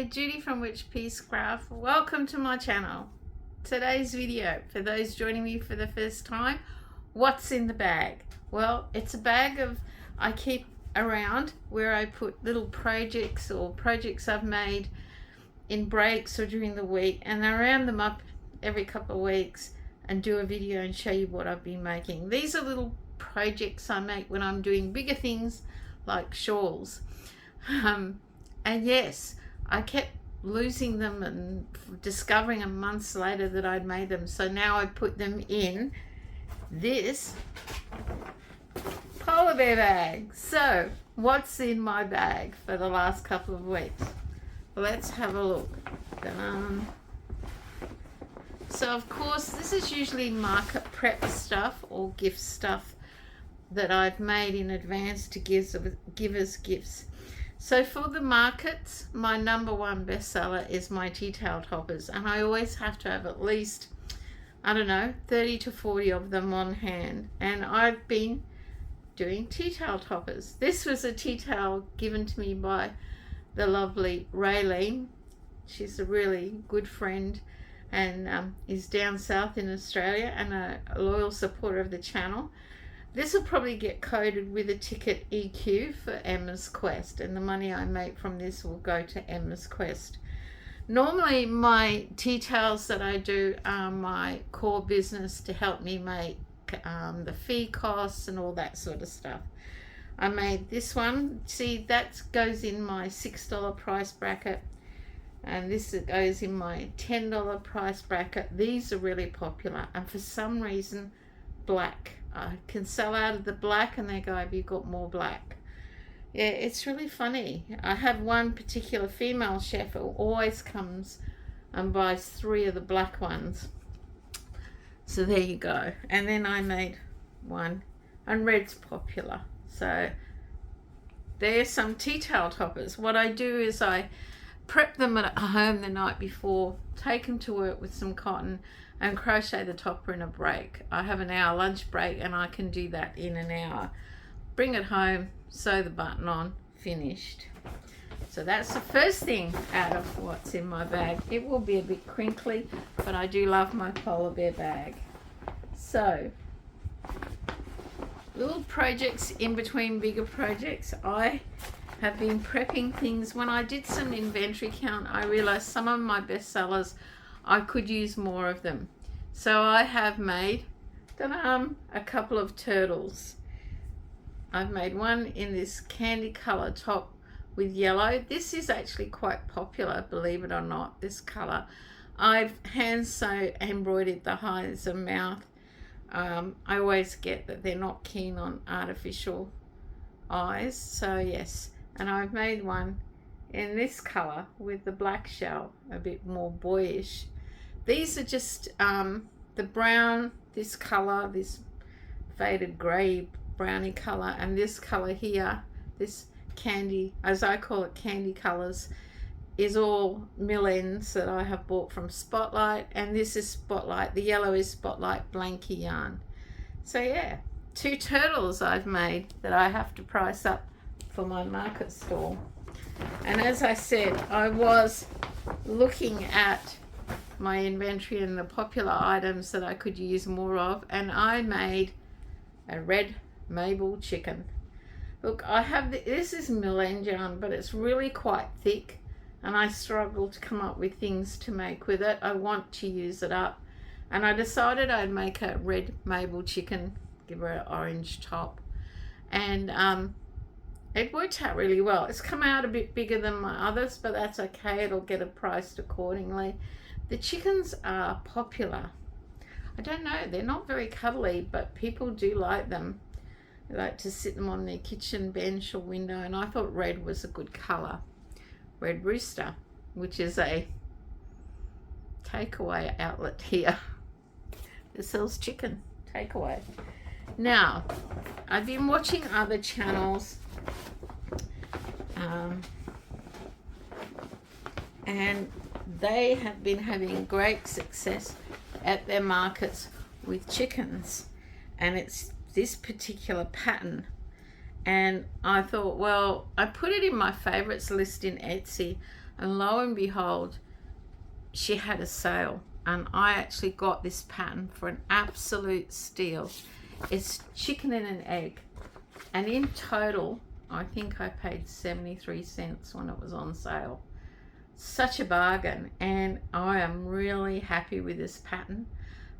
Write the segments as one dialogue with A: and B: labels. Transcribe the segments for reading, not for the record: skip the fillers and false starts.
A: Judy from Witchpeace Craft. Welcome to my channel. Today's video, for those joining me for the first time, what's in the bag? Well, it's a bag of I keep around where I put little projects or projects I've made in breaks or during the week, and I round them up every couple of weeks and do a video and show you what I've been making. These are little projects I make when I'm doing bigger things like shawls. And yes, I kept losing them and discovering them months later that I'd made them. So now I put them in this polar bear bag. So what's in my bag for the last couple of weeks? Let's have a look. So of course, this is usually market prep stuff or gift stuff that I've made in advance to give as gifts. So for the markets, my number one bestseller is my tea towel toppers, and I always have to have at least, I don't know, 30 to 40 of them on hand, and I've been doing tea towel toppers. This was a tea towel given to me by the lovely Ravelry. She's a really good friend and is down south in Australia and a loyal supporter of the channel. This will probably get coded with a ticket EQ for Emma's Quest, and the money I make from this will go to Emma's Quest. Normally my tea towels that I do are my core business to help me make the fee costs and all that sort of stuff. I made this one. See, that goes in my $6 price bracket, and this goes in my $10 price bracket. These are really popular, and for some reason black. I can sell out of the black and they go, have you got more black? Yeah, it's really funny. I have one particular female chef who always comes and buys 3 of the black ones. So there you go. And then I made one, and red's popular. So there's some tea towel toppers. What I do is I prep them at home the night before, take them to work with some cotton, and crochet the topper in a break. I have an hour lunch break and I can do that in an hour. Bring it home, sew the button on, finished. So that's the first thing out of what's in my bag. It will be a bit crinkly, but I do love my polar bear bag. So, little projects in between bigger projects. I have been prepping things. When I did some inventory count, I realized some of my bestsellers, I could use more of them. So I have made a couple of turtles. I've made one in this candy color top with yellow. This is actually quite popular, believe it or not, this color. I've hand sew embroidered the eyes and mouth. I always get that they're not keen on artificial eyes, so yes. And I've made one in this color with the black shell, a bit more boyish. These are just the brown, this color, this faded gray browny color, and this color here, this candy, as I call it, candy colors, is all mill ends that I have bought from Spotlight, and this is Spotlight. The yellow is Spotlight Blanky yarn. So yeah, 2 turtles I've made that I have to price up for my market stall. And as I said, I was looking at my inventory and the popular items that I could use more of, and I made a red Mabel chicken. Look, I have this is mill end yarn, but it's really quite thick, and I struggle to come up with things to make with it. I want to use it up, and I decided I'd make a red Mabel chicken, give her an orange top, and it worked out really well. It's come out a bit bigger than my others, but that's okay. It'll get it priced accordingly. The chickens are popular. I don't know, they're not very cuddly, but people do like them. They like to sit them on their kitchen bench or window, and I thought red was a good color. Red Rooster, which is a takeaway outlet here that sells chicken takeaway. Now, I've been watching other channels and they have been having great success at their markets with chickens, and it's this particular pattern. And I thought, well, I put it in my favorites list in Etsy. and lo and behold, she had a sale, and I actually got this pattern for an absolute steal. It's chicken and an egg, and in total I think I paid 73 cents when it was on sale. Such a bargain, and I am really happy with this pattern,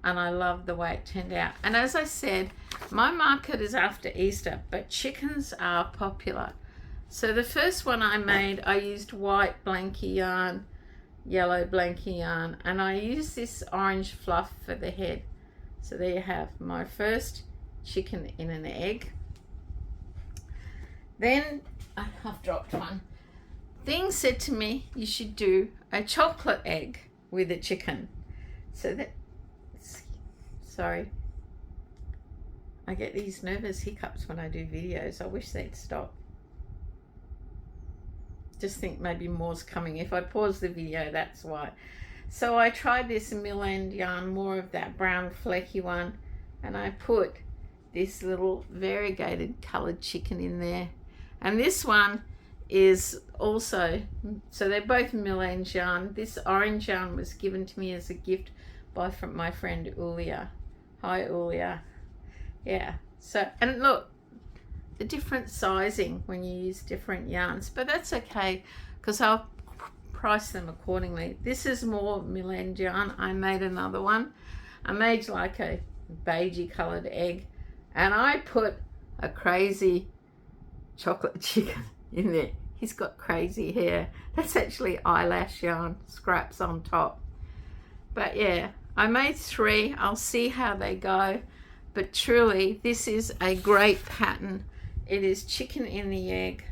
A: and I love the way it turned out. And as I said, my market is after Easter, but chickens are popular. So the first one I made, I used white blankie yarn, yellow blankie yarn, and I used this orange fluff for the head. So there you have my first chicken in an egg. Then I've dropped one. Thing said to me, you should do a chocolate egg with a chicken. So that, sorry, I get these nervous hiccups when I do videos. I wish they'd stop. Just think maybe more's coming. If I pause the video, that's why. So I tried this mill end yarn, more of that brown flecky one, and I put this little variegated colored chicken in there. And this one is also, so they're both mill end yarn. This orange yarn was given to me as a gift by my friend Ulia. Hi Ulia. Yeah, so, and look, the different sizing when you use different yarns, but that's okay because I'll price them accordingly. This is more mill end yarn. I made another one. I made like a beigey colored egg, and I put a crazy chocolate chicken in there. He's got crazy hair. That's actually eyelash yarn, scraps on top. But yeah, I made 3. I'll see how they go, but truly this is a great pattern. It is chicken in the egg,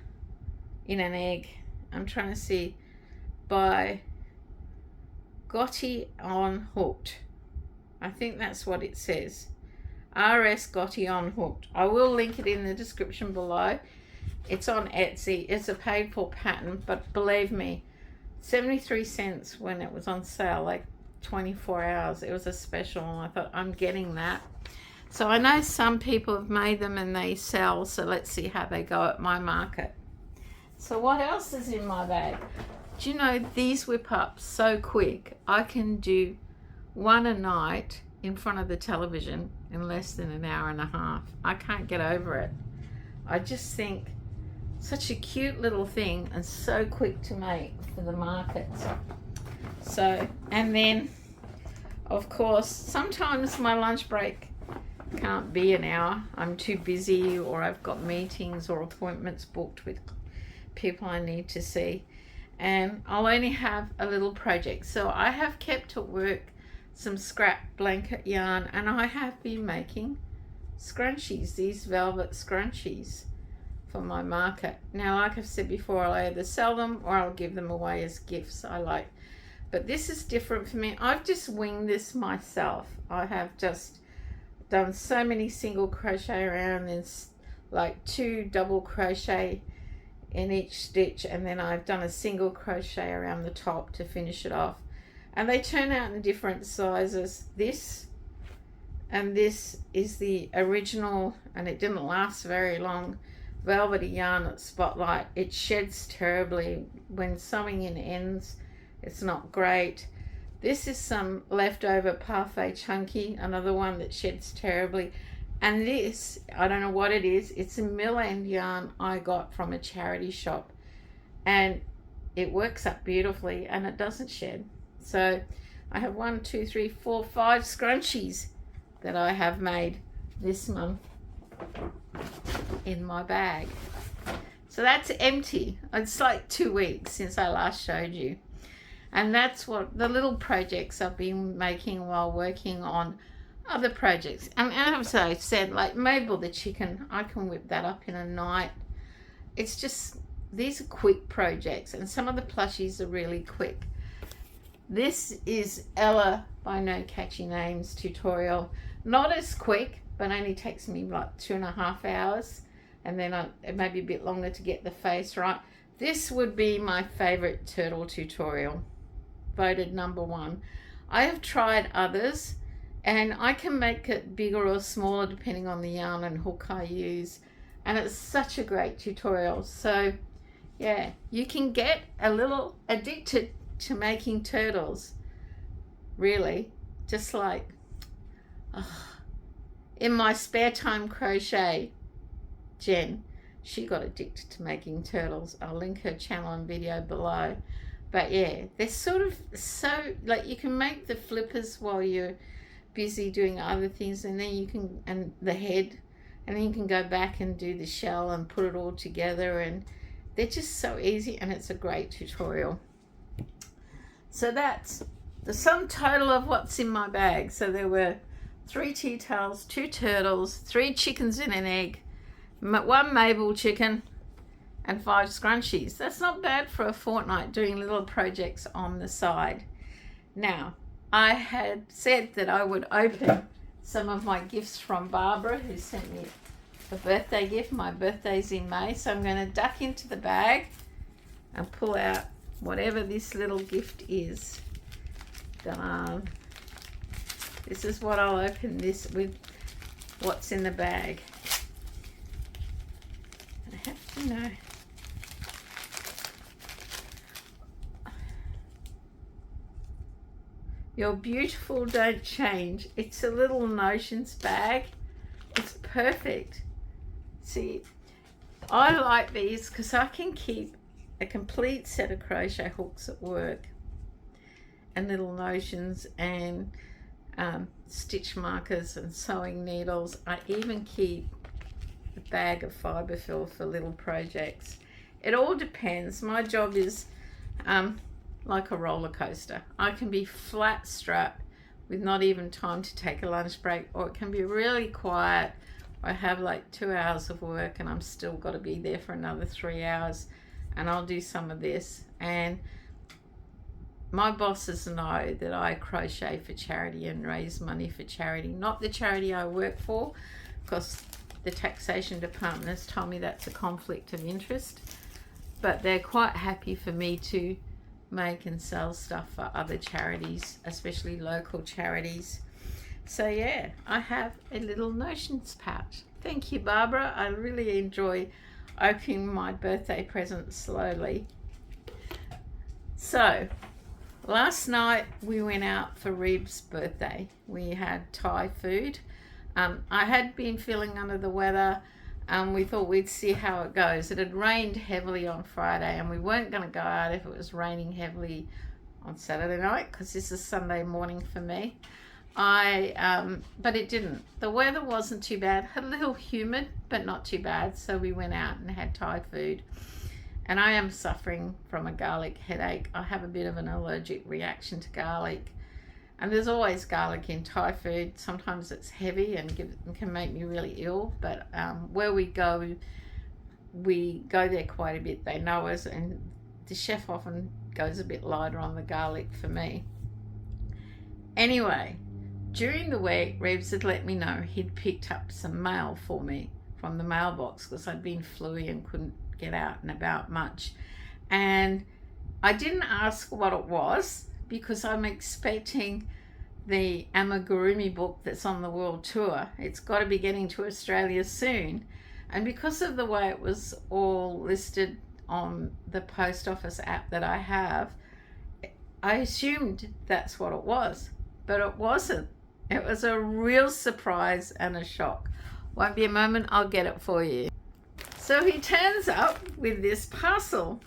A: in an egg. I'm trying to see, by Gotti on Hooked. I think that's what it says. RS Gotti on Hooked. I will link it in the description below. It's on Etsy. It's a paid for pattern, but believe me, 73 cents when it was on sale, like 24 hours. It was a special, and I thought, I'm getting that. So I know some people have made them and they sell, so let's see how they go at my market. So what else is in my bag? Do you know, these whip up so quick. I can do one a night in front of the television in less than an hour and a half. I can't get over it. I just think such a cute little thing and so quick to make for the markets. So, and then of course sometimes my lunch break can't be an hour. I'm too busy, or I've got meetings or appointments booked with people I need to see, and I'll only have a little project. So I have kept at work some scrap blanket yarn, and I have been making scrunchies, these velvet scrunchies for my market. Now, like I've said before, I'll either sell them or I'll give them away as gifts. I like, but this is different for me. I've just winged this myself. I have just done so many single crochet around, and like 2 double crochet in each stitch, and then I've done a single crochet around the top to finish it off, and they turn out in different sizes. This and this is the original, and it didn't last very long, velvety yarn at Spotlight. It sheds terribly when sewing in ends. It's not great. This is some leftover Parfait Chunky, another one that sheds terribly. And this, I don't know what it is. It's a mill end yarn I got from a charity shop, and it works up beautifully and it doesn't shed. So I have 1, 2, 3, 4, 5 scrunchies that I have made this month in my bag. So that's empty. It's like 2 weeks since I last showed you. And that's what the little projects I've been making while working on other projects. And as I said, like Mabel the chicken, I can whip that up in a night. It's just, these are quick projects, and some of the plushies are really quick. This is Ella by No Catchy Names tutorial. Not as quick, but only takes me like 2.5 hours, and then it may be a bit longer to get the face right. This would be my favorite turtle tutorial, voted #1. I have tried others, and I can make it bigger or smaller depending on the yarn and hook I use, and it's such a great tutorial. So Yeah, you can get a little addicted to making turtles, really. Just like, in my spare time crochet, Jen, she got addicted to making turtles. I'll link her channel and video below. But yeah, they're sort of so, like, you can make the flippers while you're busy doing other things, and then you can, and the head, and then you can go back and do the shell and put it all together, and they're just so easy, and it's a great tutorial. So that's the sum total of what's in my bag. So there were 3 tea towels, 2 turtles, 3 chickens and an egg, 1 Mabel chicken, and 5 scrunchies. That's not bad for a fortnight doing little projects on the side. Now, I had said that I would open some of my gifts from Barbara, who sent me a birthday gift. My birthday's in May, so I'm going to duck into the bag and pull out whatever this little gift is. Done. This is what I'll open this with, what's in the bag. I have to know. You're beautiful, don't change. It's a little notions bag. It's perfect. See, I like these because I can keep a complete set of crochet hooks at work, and little notions, and stitch markers and sewing needles. I even keep a bag of fibre fill for little projects. It all depends. My job is like a roller coaster. I can be flat strapped with not even time to take a lunch break, or it can be really quiet. I have like 2 hours of work and I'm still got to be there for another 3 hours, and I'll do some of this. And my bosses know that I crochet for charity and raise money for charity, not the charity I work for, because the taxation department has told me that's a conflict of interest. But they're quite happy for me to make and sell stuff for other charities, especially local charities. So yeah, I have a little notions pouch. Thank you, Barbara. I really enjoy opening my birthday presents slowly. So last night we went out for Reeb's birthday. We had Thai food. I had been feeling under the weather, and we thought we'd see how it goes. It had rained heavily on Friday, and we weren't going to go out if it was raining heavily on Saturday night, because this is Sunday morning for me. But it didn't. The weather wasn't too bad. A little humid, but not too bad. So we went out and had Thai food. And I am suffering from a garlic headache. I have a bit of an allergic reaction to garlic. And there's always garlic in Thai food. Sometimes it's heavy and can make me really ill. But where we go there quite a bit. They know us, and the chef often goes a bit lighter on the garlic for me. Anyway, during the week, Reeves had let me know he'd picked up some mail for me from the mailbox, because I'd been fluey and couldn't get out and about much. And I didn't ask what it was, because I'm expecting the amigurumi book that's on the world tour. It's got to be getting to Australia soon. And because of the way it was all listed on the post office app that I have, I assumed that's what it was, but it wasn't. It was a real surprise and a shock. Won't be a moment, I'll get it for you. So he turns up with this parcel,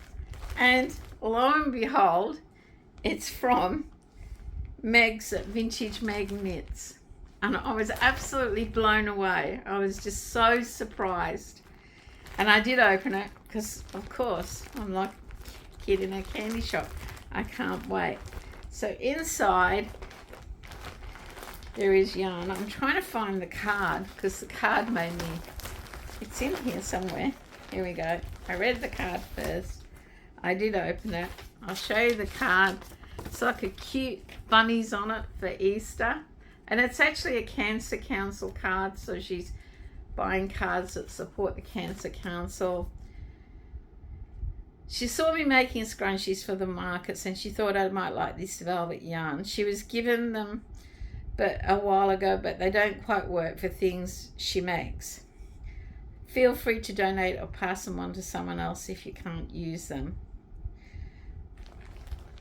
A: and lo and behold, it's from Meg's at Vintage Meg Knits. And I was absolutely blown away. I was just so surprised. And I did open it because, of course, I'm like a kid in a candy shop. I can't wait. So inside, there is yarn. I'm trying to find the card because the card made me... It's in here somewhere. Here we go. I read the card first. I did open it. I'll show you the card. It's like a cute bunnies on it for Easter. And it's actually a Cancer Council card. So she's buying cards that support the Cancer Council. She saw me making scrunchies for the markets, and she thought I might like this velvet yarn. She was given them a while ago, but they don't quite work for things she makes. feel free to donate or pass them on to someone else if you can't use them.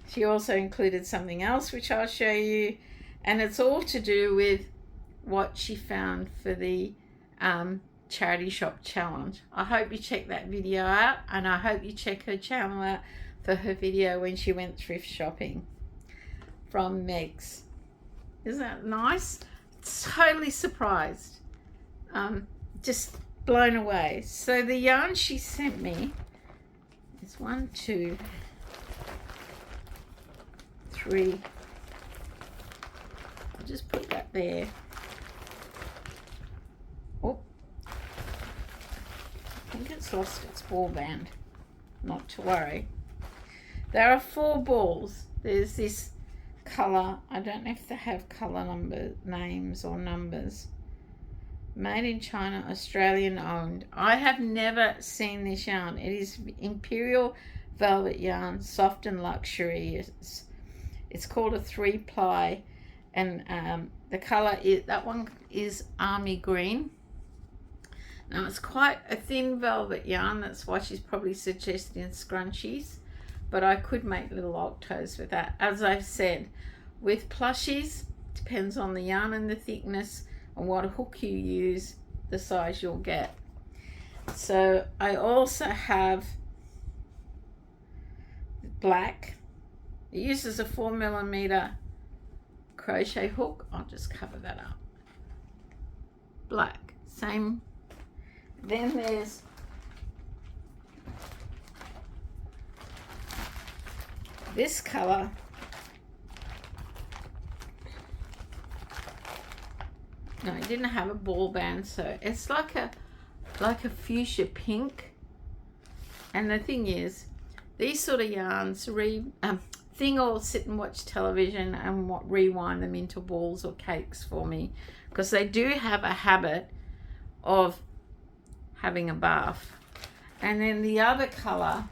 A: She also included something else which I'll show you, and it's all to do with what she found for the charity shop challenge. I hope you check that video out, and I hope you check her channel out for her video when she went thrift shopping from Meg's. Isn't that nice? Totally surprised, just blown away. So the yarn she sent me is 1, 2, 3. I'll just put that there. Oh, I think it's lost its ball band. Not to worry. There are 4 balls. There's this color. I don't know if they have color number names or numbers. Made in China, Australian owned. I have never seen this yarn. It is Imperial Velvet yarn, soft and luxury. It's called a 3-ply, and the color is, that one is army green. Now it's quite a thin velvet yarn, that's why she's probably suggesting scrunchies, but I could make little octos with that. As I've said, with plushies, depends on the yarn and the thickness and what hook you use, the size you'll get. So I also have black. It uses a 4mm crochet hook. I'll just cover that up. Black, same. Then there's this color. No, it didn't have a ball band, so it's like a fuchsia pink. And the thing is, these sort of yarns thing or sit and watch television and rewind them into balls or cakes for me, because they do have a habit of having a bath. And then the other color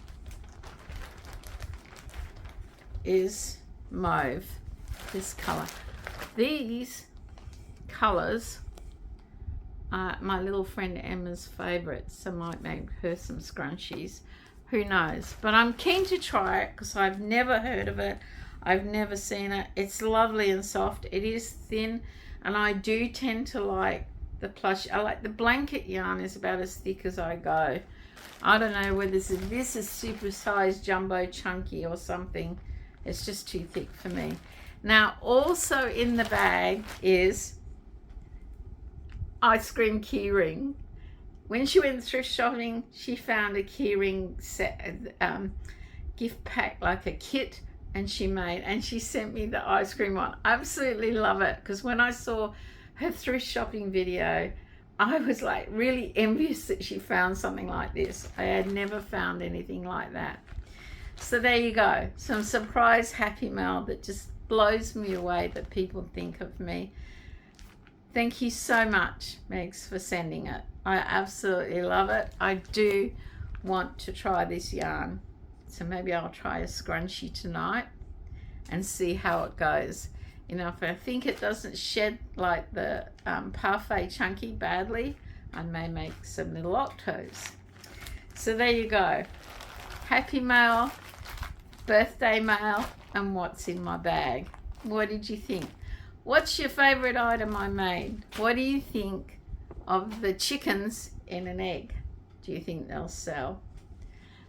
A: is mauve, this color. These colors are my little friend Emma's favorites, so I might make her some scrunchies. Who knows? But I'm keen to try it because I've never heard of it. I've never seen it. It's lovely and soft. It is thin, and I do tend to like the plush. I like the blanket yarn is about as thick as I go. I don't know whether this is super sized jumbo chunky or something. It's just too thick for me. Now also in the bag is ice cream keyring. When she went thrift shopping, she found a keyring set, gift pack, like a kit, and she made, and she sent me the ice cream one. I absolutely love it, because when I saw her thrift shopping video, I was like really envious that she found something like this. I had never found anything like that. So there you go, some surprise happy mail that just blows me away that people think of me. Thank you so much, Megs, for sending it. I absolutely love it. I do want to try this yarn. So maybe I'll try a scrunchie tonight and see how it goes. You know, if I think it doesn't shed like the parfait chunky badly, I may make some little octos. So there you go. Happy mail, birthday mail, and what's in my bag. What did you think? What's your favorite item I made? What do you think of the chickens in an egg? Do you think they'll sell?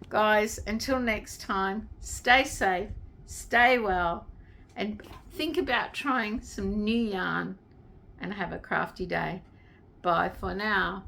A: Guys, until next time, stay safe, stay well, and think about trying some new yarn and have a crafty day. Bye for now.